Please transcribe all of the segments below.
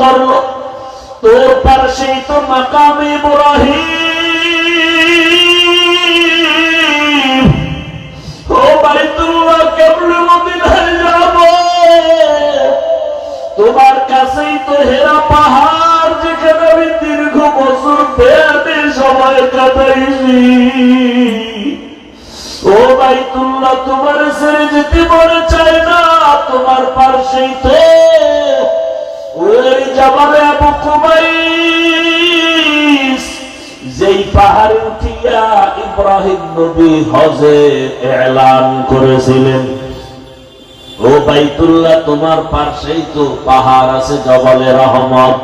করলো। তোর পাশেই তো মাকামে ইব্রাহিম। ও বাইতুল্লাহ, কেমনে মদিনায় যাব? তোমার কাছেই তো হেরা পাহাড়, যেখানে আমি দীর্ঘ বছর বেয়াদে সময় কাটাইছি। ও বাইতুল্লাহ, তোমার ছেড়ে যেতে মনে চায় না। তোমার পাশেই তো ওই জাবালে আবু কুবাইস, যেই পাহাড়ে উঠিয়া ইব্রাহিম নবী হজে এলান করেছিলেন। ও বাইতুল্লাহ, তোমার পাশেই তো পাহাড় আছে জবালে রহমত,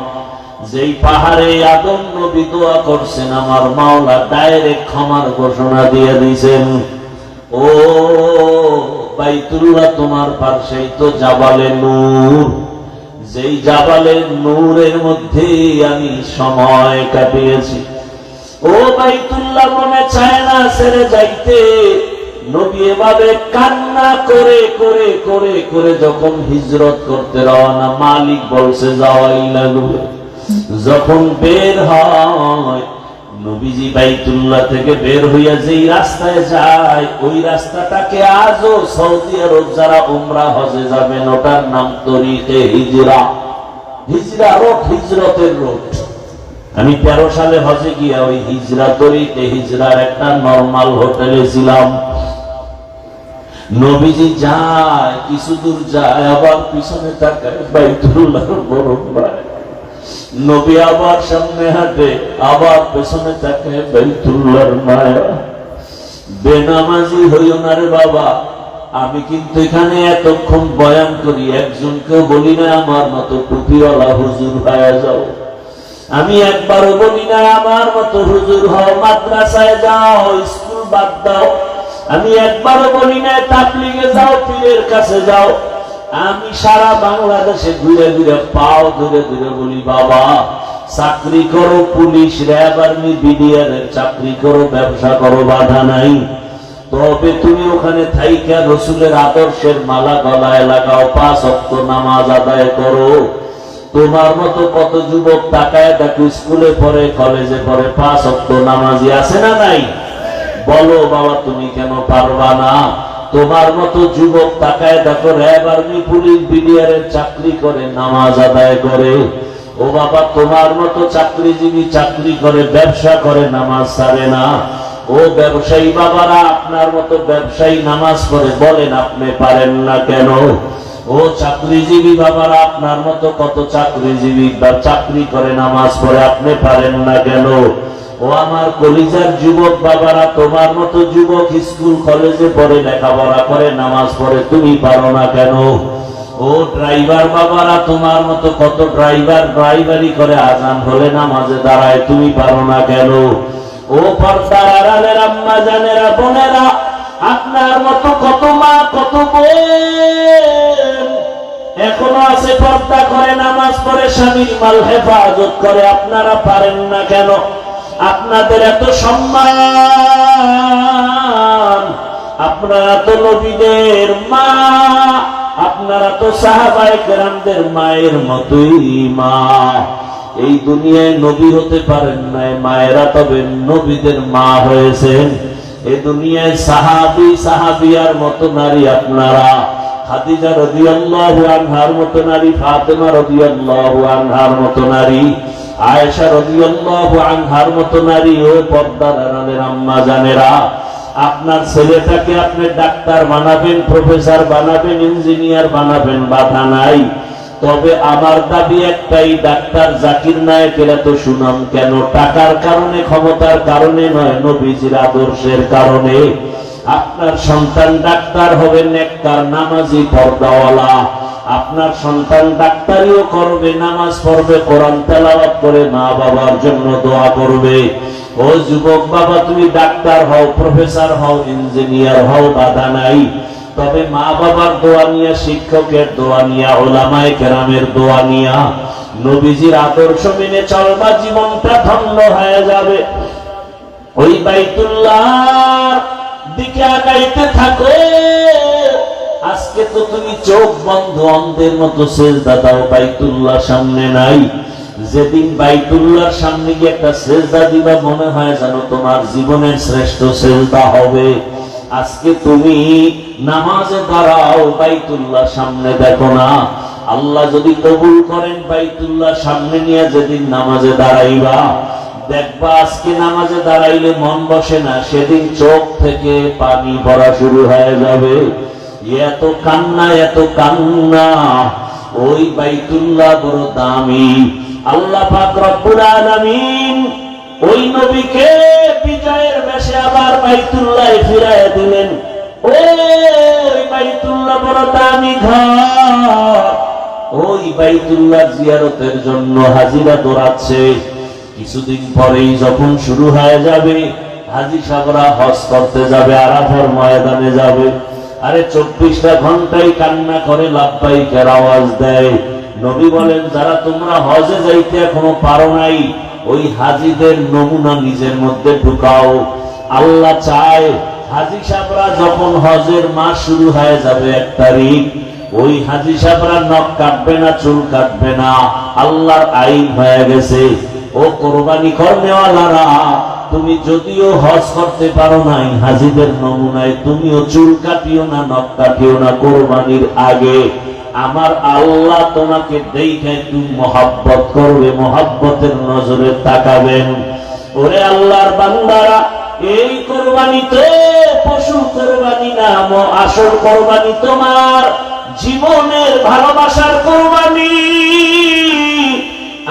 যেই পাহাড়ে আদম নবী দোয়া করছেন, আমার মাওলা ডাইরেক্ট ক্ষমার ঘোষণা দিয়ে দিয়েছেন। ও বাইতুল্লাহ, তোমার পাশেই তো জাবালে নূর, যেই জাবালে নূরের মধ্যে আমি সময় কাটিয়েছি। ও বাইতুল্লাহ, মনে চায় না ছেড়ে যাইতে। নবী এভাবে কান্না করে করে করে করে যখন হিজরত করতে রওনা, মালিক বলছে যাওয়াই লাগবে। যখন বের হয়, নবীজি বাইতুল্লাহ থেকে বের হইয়া যেই রাস্তায় যায়, ওই রাস্তাটাকে আজও সৌদি আরব যারা উমরা হজে যাবেন, ওটার নাম তরিকে হিজরা। হিজরা রোড, হিজরতের রোড। আমি 13 সালে হজে গিয়া ওই হিজরা তরিকে হিজরার একটা নরমাল হোটেলে ছিলাম। নবীজি যায়, কিছু দূর যায়, আবার পিছনে তাকায়, বাইতুল্লাহর বড় ভাই। নবী আবার সামনে হাঁটে, আবার পেছনে তাকায়, বাইতুল্লাহর মায়া। বেনামাজি হইও না রে বাবা। আমি কিন্তু এখানে এতক্ষণ বয়ান করি, একজনকেও বলি না আমার মতো টুপিওয়ালা হুজুর হয়ে যাও। আমি একবারও বলি না আমার মতো হুজুর হও, মাদ্রাসায় যাও, স্কুল বাদ দাও। আমি একবারও বলি না তাবলীগে যাও, পীরের কাছে যাও। আমি সারা বাংলাদেশে ঘুরে ঘুরে পাও ধরে ধরে বলি, বাবা চাকরি করো, পুলিশ, র্যাব, আর্মি, বিডিআর এর চাকরি করো, ব্যবসা করো, বাধা নাই। তবে তুমি ওখানে থাইকা রসুলের আদর্শের মালা গলায় লাগাও, 5 ওয়াক্ত নামাজ আদায় করো। তোমার মতো কত যুবক তাকায় দেখো, স্কুলে পড়ে, কলেজে পড়ে, 5 ওয়াক্ত নামাজি আছে না নাই? বলো বাবা, তুমি কেন পারবা না? তোমার মতো যুবক তাকায় দেখো, র্যাব, আর্মি, পুলিশ, বিডিআর এর চাকরি করে, নামাজ আদায় করে। ও বাবা, তোমার মতো চাকরিজীবী চাকরি করে, ব্যবসা করে, নামাজ ছাড়ে না। ও ব্যবসায়ী বাবারা, আপনার মতো ব্যবসায়ী নামাজ পড়ে, বলেন আপনি পারেন না কেন? ও চাকরিজীবী বাবারা, আপনার মতো কত চাকরিজীবী বা চাকরি করে, নামাজ পড়ে, আপনি পারেন না কেন? ও আমার কলিজার যুবক বাবারা, তোমার মতো যুবক স্কুল কলেজে পড়ে, লেখাপড়া করে, নামাজ পড়ে, তুমি পারো না কেন? ও ড্রাইভার বাবারা, তোমার মতো কত ড্রাইভার ড্রাইভারি করে, আজান হলে নামাজে দাঁড়ায়, তুমি পারো না কেন? ও পর্দার আড়ালের আম্মা জানেরা, বোনেরা, আপনার মতো কত মা, কত বোন এখনো আছে, পর্দা করে, নামাজ পড়ে, স্বামীর মাল হেফাজত করে, আপনারা পারেন না কেন? আপনাদের এত সম্মান, আপনারা তো নবীদের মা, আপনারা তো সাহাবায়ে কেরামদের মায়ের মতোই মা। এই দুনিয়ায় নবী হতে পারেন নাই, মায়েরা তবে নবীদের মা হয়েছেন। এই দুনিয়ায় সাহাবী সাহাবিয়ার মতো নারী আপনারা। খাদিজা রাদিয়াল্লাহু আনহার মতো নারী, ফাতেমা রাদিয়াল্লাহু আনহার মতো নারী, আয়েশা রাদিয়াল্লাহু আনহার মতো নারী। ও পর্দার আড়ালের আম্মা জানেরা, আপনার ছেলেটাকে আপনি ডাক্তার বানাবেন, প্রফেসর বানাবেন, ইঞ্জিনিয়ার বানাবেন, বাধা নাই। তবে আমার দাবি একটাই, ডাক্তার জাকির নায়েকের এত সুনাম কেন? টাকার কারণে, ক্ষমতার কারণে নয়, নবীজির আদর্শের কারণে। আপনার সন্তান ডাক্তার হবে, নেককার, নামাজি, পর্দাওয়ালা। আপনার সন্তান ডাক্তারিও করবে, নামাজ পড়বে, কোরআন তেলাওয়াত করে, মা বাবার জন্য দোয়া করবে। ও যুবক বাবা, তুমি ডাক্তার হও, প্রফেসর হও, ইঞ্জিনিয়ার হও, বাধা নাই। তবে মা বাবার দোয়া নিয়া, শিক্ষকের দোয়া নিয়া, ওলামায়ে কেরামের দোয়া নিয়া, নবীজির আদর্শ মেনে চলবা, জীবনটা ধন্য হয়ে যাবে। ওই বাইতুল্লাহ দিকে আগাইতে থাকো, আজকে তো তুমি চোখ বন্ধ অন্ধের মতো সেজদা দাও, বাইতুল্লাহ সামনে নাই। যেদিন বাইতুল্লাহর সামনে গিয়ে একটা সেজদা দিবা, মনে হয় যেন তোমার জীবনের শ্রেষ্ঠ সেজদা হবে। আজকে তুমি নামাজে দাঁড়াও, বাইতুল্লাহ সামনে দেখো না। আল্লাহ যদি কবুল করেন বাইতুল্লাহ সামনে নিয়ে যেদিন নামাজে দাঁড়াইবা, দেখবা আজকে নামাজে দাঁড়াইলে মন বসে না, সেদিন চোখ থেকে পানি পড়া শুরু হয়ে যাবে। এত কান্না, এত কান্না। ওই বাইতুল্লাহ বড় দামি। আল্লাহ পাক রব্বুল আলামিন ওই নবীকে বিজয়ের বেশে আবার বাইতুল্লাহে ফিরাইয়া দিলেন। ওই বাইতুল্লাহ বড় দামি ঘর। ওই বাইতুল্লাহ জিয়ারতের জন্য হাজিরা দৌড়াচ্ছে। কিছুদিন পরেই যখন শুরু হয়ে যাবে, হাজী সাহেবরা হজ করতে যাবে, আরাফার ময়দানে যাবে। আরে 24টা ঘন্টাই কান্না করে লাব্বাইকের আওয়াজ দেয়। নবী বলেন, যারা তোমরা হজে যাইতে এখনো পারো নাই, ওই হাজীদের নমুনা নিজের মধ্যে ঢুকাও। আল্লাহ চায় হাজী সাহেবরা যখন হজের মাস শুরু হয়ে যাবে 1 তারিখ, ওই হাজী সাহেবরা নখ কাটবে না, চুল কাটবে না। আল্লাহর আইন হয়ে গেছে। ও কোরবানি করনেওয়ালারা, তুমি যদিও হজ করতে পারো নাই, হাজীদের নমুনায় তুমিও চুল কাটিও না, নখ কাটিও না কোরবানির আগে। আমার আল্লাহ তোমাকে দেখে তুমি মহব্বত করবে, মহব্বতের নজরে তাকাবেন। ওরে আল্লাহর বান্দারা, এই কোরবানি তো পশু কোরবানি না, আসল কোরবানি তোমার জীবনের ভালোবাসার কোরবানি।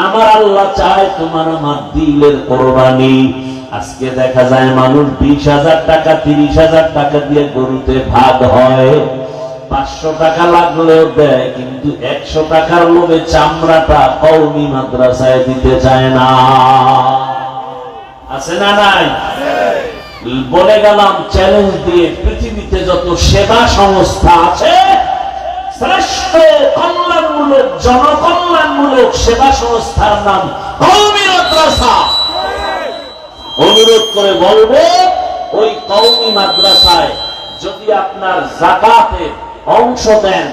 আমার আল্লাহ চায় তোমার আমার দিলের কোরবানি। আজকে দেখা যায় মানুষ 20,000 টাকা 30,000 টাকা দিয়ে গরুতে ভাগ হয়, 500 টাকা লাগলেও দেয়, কিন্তু 100 টাকার লোভে চামড়াটা কওমি মাদ্রাসায় দিতে চায় না। আছে না নাই? বলে গেলাম চ্যালেঞ্জ দিয়ে, পৃথিবীতে যত সেবা সংস্থা আছে, শ্রেষ্ঠ কল্যাণমূলক জনকল্যাণমূলক সেবা সংস্থার নাম কওমি মাদ্রাসা। অনুরোধ করে বলবো, ওই কওমি মাদ্রাসায় যদি আপনার যাকাতের অংশ দেন,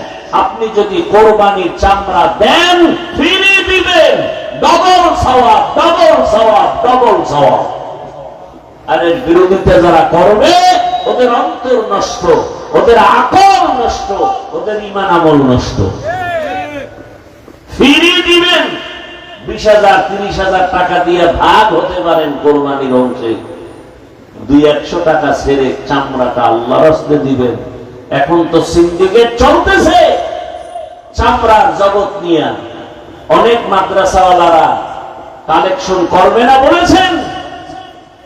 আপনি যদি কোরবানির চামড়া দেন, ফিরে দিবেন ডবল সওয়াব, ডবল সওয়াব, ডবল সওয়াব। আর এর বিরোধিতা যারা করবে, ওদের অন্তর নষ্ট, ওদের আকল নষ্ট, ওদের ঈমান আমল নষ্ট। ফিরিয়ে দিবেন। 20,000 30,000 টাকা দিয়ে ভাগ হতে পারেন কোরবানির অংশে। 200-100 টাকা ছেড়ে চামড়াটা আল্লাহর রাস্তে দিবেন। এখন তো সিন্ডিকেট চলতেছে চামড়ার জগৎ নিয়ে। অনেক মাদ্রাসাওয়ালারা কালেকশন করবে না বলেছেন,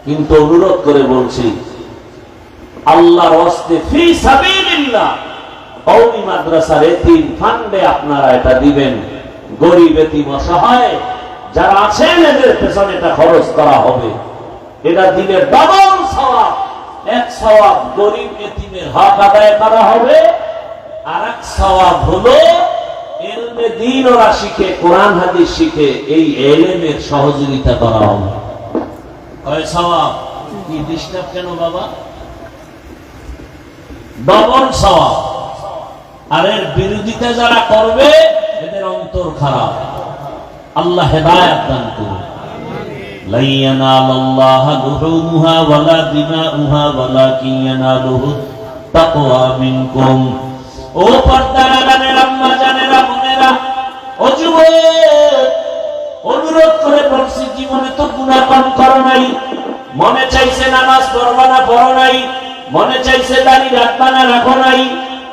কিন্তু অনুরোধ করে বলছি, আল্লাহর রাস্তে ফি সাবিলিল্লাহ কওমি মাদ্রাসার এতিম ফান্ডে আপনারা এটা দিবেন। গরিব এতিম অসহায় যারা আছেন, এদের পেছনে এটা খরচ করা হবে। এটা দিলে ডবল সওয়াব। 1 সওয়াব গরিব এতিমের হক আদায় করা হবে, আর 1 সওয়াব হলো ইলমে দ্বীন ওরা শিখে, কোরআন হাদিস শিখে, এই ইলমের সহযোগিতা করা হবে। কয় সওয়াব? কি ডিস্টার্ব কেন বাবা? ডবল সওয়াব। আর এর বিরোধিতা যারা করবে, এদের অন্তর খারাপ। আল্লাহ হেদায়েত দান করুন। লা ইয়ানালাল্লাহু লুহুমুহা ওয়ালা দিমাউহা ওয়ালাকিন ইয়ানালুহু তাকওয়া মিনকুম। ও পর্দার আড়ালের আম্মা জানেরা, বোনেরা, ও যুবক, অনুরোধ করে বলছি, জীবনে তো গুনাহ কম করো নাই, মনে চাইছে নামাজ পড়বা না, পড়ো নাই, মনে চাইছে দাড়ি রাখবা না, রাখো নাই,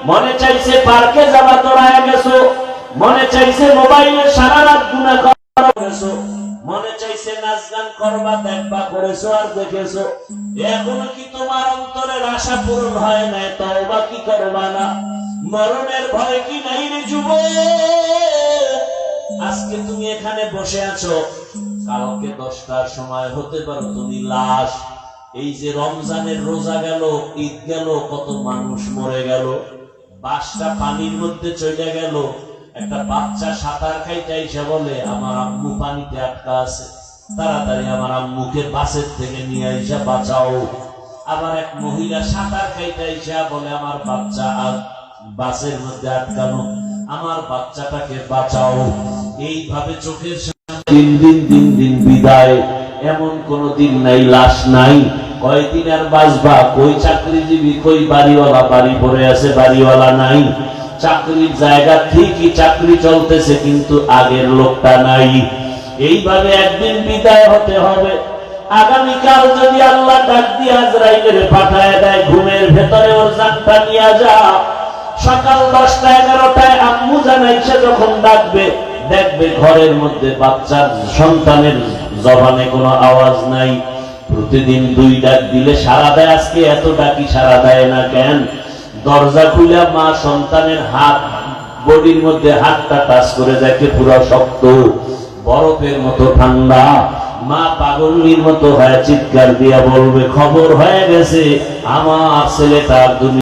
মনে চাইছে পার্কে যাবা, দৌড়ায় গেছো, মনে চাইছে মোবাইলে সারা রাত গুনাহ করো গেছো, মনে চাইছে নাচ গান করবা, দেখবা, করেছো আর দেখেছো। এখনো কি তোমার অন্তরের আশা পূরণ হয় নাই? তওবা কি করবা না? মরণের ভয় কি নাই রে যুবক? আজকে তুমি এখানে বসে আছো, কালকে 10টার সময় হতে পারো তুমি লাশ। এই যে রমজানের রোজা গেল, ঈদ গেল, কত মানুষ মরে গেল, বাসটা পানির মধ্যে চলে গেল। একটা বাচ্চা সাঁতার খাইতে এসে বলে, আমার আম্মু পানিতে আটকা আছে, তাড়াতাড়ি আমার আম্মুকে বাসের থেকে নিয়ে এসে বাঁচাও। আবার এক মহিলা সাঁতার খাইতে এসে বলে, আমার বাচ্চা আর বাসের মধ্যে আটকানো, আমার বাচ্চাটাকে বাঁচাও। এইভাবে চোখের সামনে দিন দিন দিন দিন বিদায়, এমন কোন দিন নাই, লাশ নাই। কয়দিন আর বাঁচবা? কই চাকরিজীবী, কই বাড়িওয়ালা? বাড়ি পড়ে আছে, বাড়িওয়ালা নাই। চাকরির জায়গা ঠিকই, চাকরি চলতেছে, কিন্তু আগের লোকটা নাই। এইভাবে একদিন বিদায় হতে হবে। আগামীকাল যদি আল্লাহ ডাক দিয়ে আজরাইলের পাঠায় দেয়, ঘুমের ভেতরে ওর জানটা নিয়ে যা। সকাল 10টা 11টায় আম্মু জানাইছে যখন ডাকবে, দেখবে ঘরের মধ্যে বাচ্চার সন্তানের জবানে কোনো আওয়াজ নাই। প্রতিদিন 2 ডাক দিলে সারা দেয়, আজকে এত ডাকি সারা দেয় না কেন? দরজা খুলে মা সন্তানের হাত, বডির মধ্যে হাতটা টাচ করে দেখে পুরো শক্ত, বরফের মতো ঠান্ডা। মা পাগলের মতো হয়ে চিৎকার দিয়া বলবে, খবর হয়ে গেছে, আমার ছেলেটার দুনিয়া